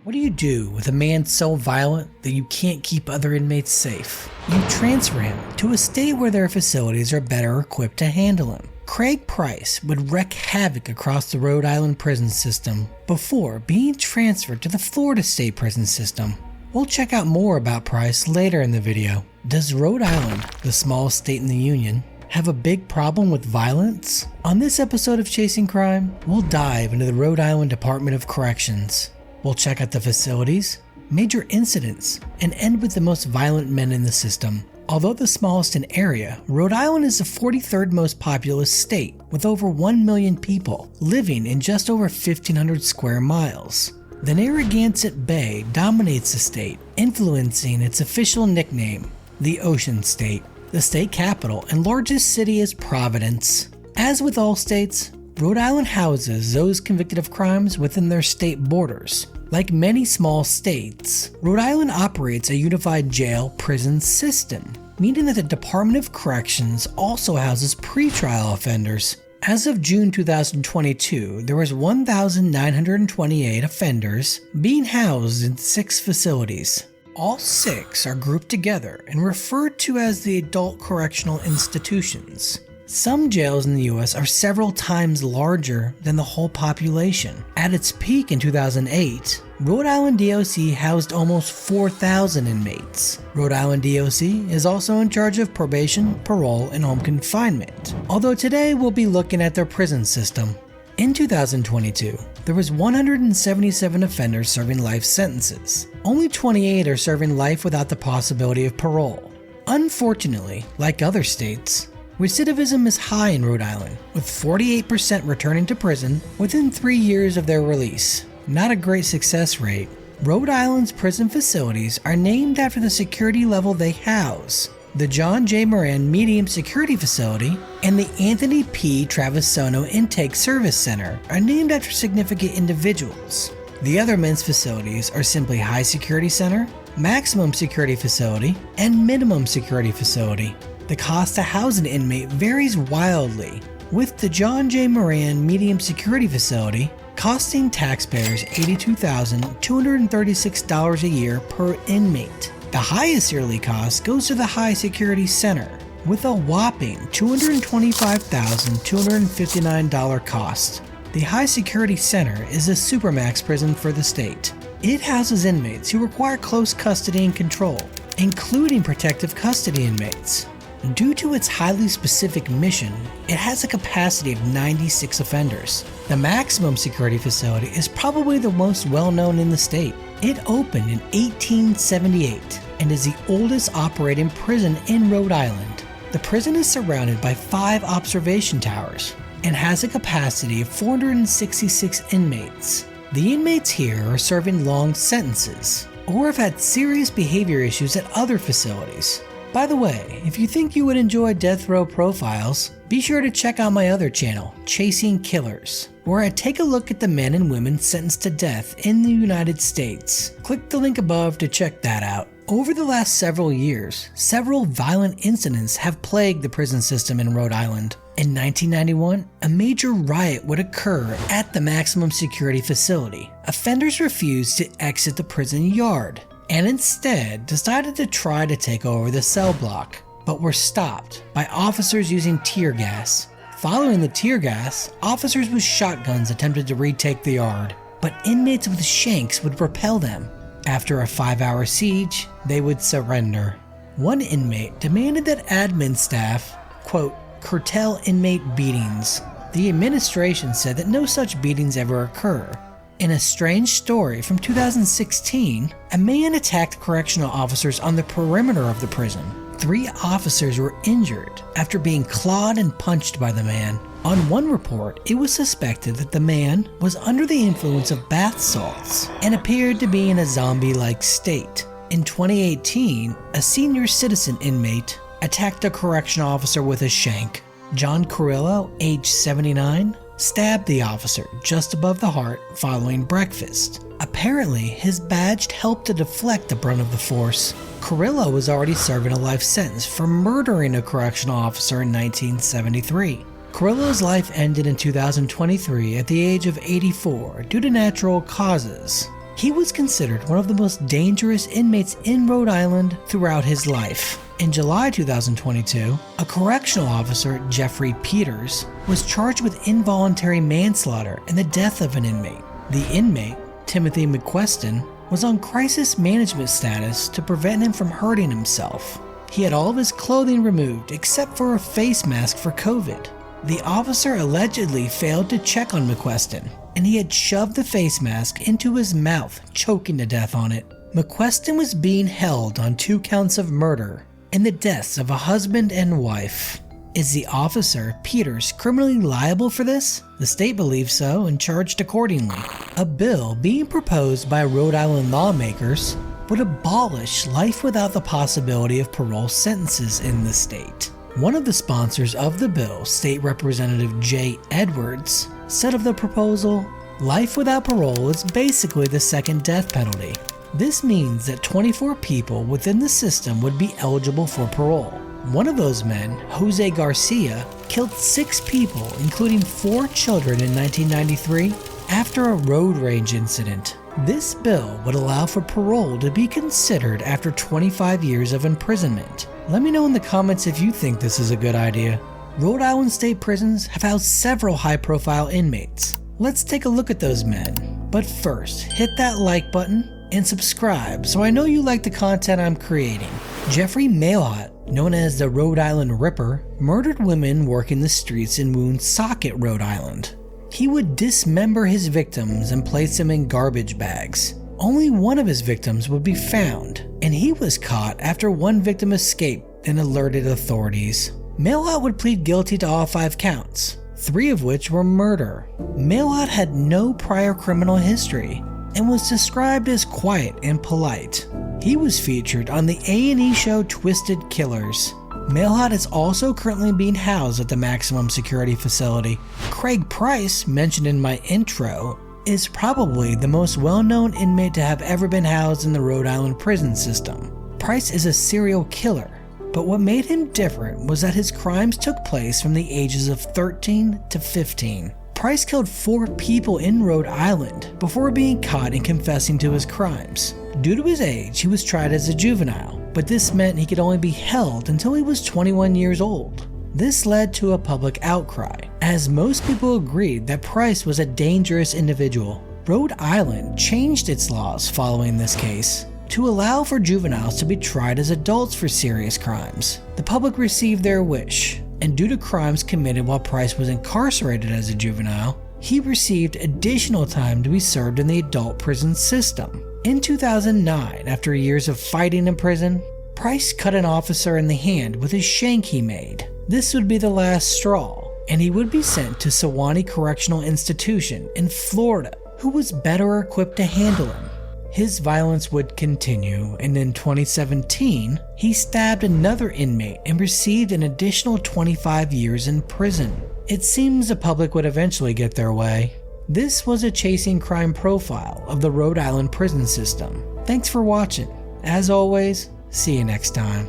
What do you do with a man so violent that you can't keep other inmates safe? You transfer him to a state where their facilities are better equipped to handle him. Craig Price would wreak havoc across the Rhode Island prison system before being transferred to the Florida state prison system. We'll check out more about Price later in the video. Does Rhode Island, the smallest state in the Union, have a big problem with violence? On this episode of Chasing Crime, we'll dive into the Rhode Island Department of Corrections. We'll check out the facilities, major incidents, and end with the most violent men in the system. Although the smallest in area, Rhode Island is the 43rd most populous state, with over 1 million people living in just over 1,500 square miles. The Narragansett Bay dominates the state, influencing its official nickname, the Ocean State. The state capital and largest city is Providence. As with all states, Rhode Island houses those convicted of crimes within their state borders. Like many small states, Rhode Island operates a unified jail-prison system, meaning that the Department of Corrections also houses pretrial offenders. As of June 2022, there was 1,928 offenders being housed in 6 facilities. All 6 are grouped together and referred to as the adult correctional institutions. Some jails in the US are several times larger than the whole population. At its peak in 2008, Rhode Island DOC housed almost 4,000 inmates. Rhode Island DOC is also in charge of probation, parole, and home confinement, although today we'll be looking at their prison system. In 2022, there was 177 offenders serving life sentences. Only 28 are serving life without the possibility of parole. Unfortunately, like other states, recidivism is high in Rhode Island, with 48% returning to prison within 3 years of their release. Not a great success rate. Rhode Island's prison facilities are named after the security level they house. The John J. Moran Medium Security Facility and the Anthony P. Travisano Intake Service Center are named after significant individuals. The other men's facilities are simply High Security Center, Maximum Security Facility, and Minimum Security Facility. The cost to house an inmate varies wildly, with the John J. Moran Medium Security Facility costing taxpayers $82,236 a year per inmate. The highest yearly cost goes to the High Security Center, with a whopping $225,259 cost. The High Security Center is a supermax prison for the state. It houses inmates who require close custody and control, including protective custody inmates. Due to its highly specific mission, it has a capacity of 96 offenders. The Maximum Security Facility is probably the most well-known in the state. It opened in 1878 and is the oldest operating prison in Rhode Island. The prison is surrounded by 5 observation towers and has a capacity of 466 inmates. The inmates here are serving long sentences or have had serious behavior issues at other facilities. By the way, if you think you would enjoy Death Row Profiles, be sure to check out my other channel, Chasing Killers, where I take a look at the men and women sentenced to death in the United States. Click the link above to check that out. Over the last several years, several violent incidents have plagued the prison system in Rhode Island. In 1991, a major riot would occur at the Maximum Security Facility. Offenders refused to exit the prison yard and instead decided to try to take over the cell block, but were stopped by officers using tear gas. Following the tear gas, officers with shotguns attempted to retake the yard, but inmates with shanks would repel them. After a 5-hour siege, they would surrender. One inmate demanded that admin staff, quote, curtail inmate beatings. The administration said that no such beatings ever occur. In a strange story from 2016, a man attacked correctional officers on the perimeter of the prison. 3 officers were injured after being clawed and punched by the man. On one report, it was suspected that the man was under the influence of bath salts and appeared to be in a zombie-like state. In 2018, a senior citizen inmate attacked a correctional officer with a shank. John Carrillo, age 79, stabbed the officer just above the heart following breakfast. Apparently, his badge helped to deflect the brunt of the force. Carrillo was already serving a life sentence for murdering a correctional officer in 1973. Carrillo's life ended in 2023 at the age of 84 due to natural causes. He was considered one of the most dangerous inmates in Rhode Island throughout his life. In July 2022, a correctional officer, Geoffrey Peters, was charged with involuntary manslaughter in the death of an inmate. The inmate, Timothy McQuestion, was on crisis management status to prevent him from hurting himself. He had all of his clothing removed except for a face mask for COVID. The officer allegedly failed to check on McQuestion, and he had shoved the face mask into his mouth, choking to death on it. McQuestion was being held on 2 counts of murder and the deaths of a husband and wife. Is the officer, Peters, criminally liable for this? The state believes so and charged accordingly. A bill being proposed by Rhode Island lawmakers would abolish life without the possibility of parole sentences in the state. One of the sponsors of the bill, State Representative Jay Edwards, said of the proposal, "Life without parole is basically the second death penalty. This means that 24 people within the system would be eligible for parole. One of those men, Jose Garcia, killed 6 people, including 4 children in 1993 after a road rage incident. This bill would allow for parole to be considered after 25 years of imprisonment." Let me know in the comments if you think this is a good idea. Rhode Island state prisons have housed several high-profile inmates. Let's take a look at those men. But first, hit that like button and subscribe so I know you like the content I'm creating. Geoffrey Mailhot, known as the Rhode Island Ripper, murdered women working the streets in Woonsocket, Rhode Island. He would dismember his victims and place them in garbage bags. Only one of his victims would be found, and he was caught after one victim escaped and alerted authorities. Mailhot would plead guilty to all 5 counts, 3 of which were murder. Mailhot had no prior criminal history and was described as quiet and polite. He was featured on the A&E show Twisted Killers. Mailhot is also currently being housed at the maximum security facility. Craig Price, mentioned in my intro, is probably the most well-known inmate to have ever been housed in the Rhode Island prison system. Price is a serial killer, but what made him different was that his crimes took place from the ages of 13 to 15. Price killed 4 people in Rhode Island before being caught and confessing to his crimes. Due to his age, he was tried as a juvenile, but this meant he could only be held until he was 21 years old. This led to a public outcry, as most people agreed that Price was a dangerous individual. Rhode Island changed its laws following this case to allow for juveniles to be tried as adults for serious crimes. The public received their wish, and due to crimes committed while Price was incarcerated as a juvenile, he received additional time to be served in the adult prison system. In 2009, after years of fighting in prison, Price cut an officer in the hand with a shank he made. This would be the last straw, and he would be sent to Sewanee Correctional Institution in Florida, who was better equipped to handle him. His violence would continue, and in 2017, he stabbed another inmate and received an additional 25 years in prison. It seems the public would eventually get their way. This was a chasing crime profile of the Rhode Island prison system. Thanks for watching. As always, see you next time.